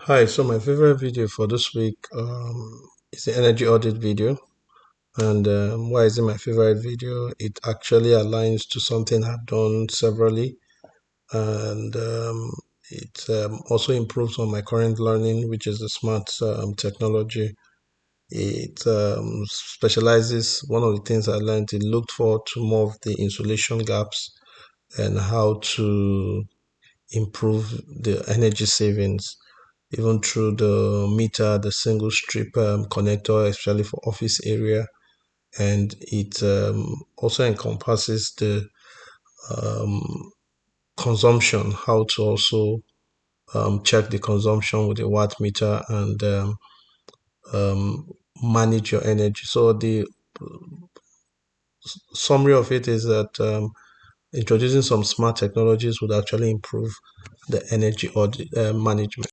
Hi, so my favorite video for this week is the energy audit video. And why is it my favorite video? It actually aligns to something I've done severally, and it also improves on my current learning, which is the smart technology. It specializes, one of the things I learned, it looked forward to more of the insulation gaps and how to improve the energy savings even through the meter, the single strip connector, especially for office area. And it also encompasses the um, consumption, how to also check the consumption with a watt meter and um, manage your energy. So the summary of it is that introducing some smart technologies would actually improve the energy audit, management.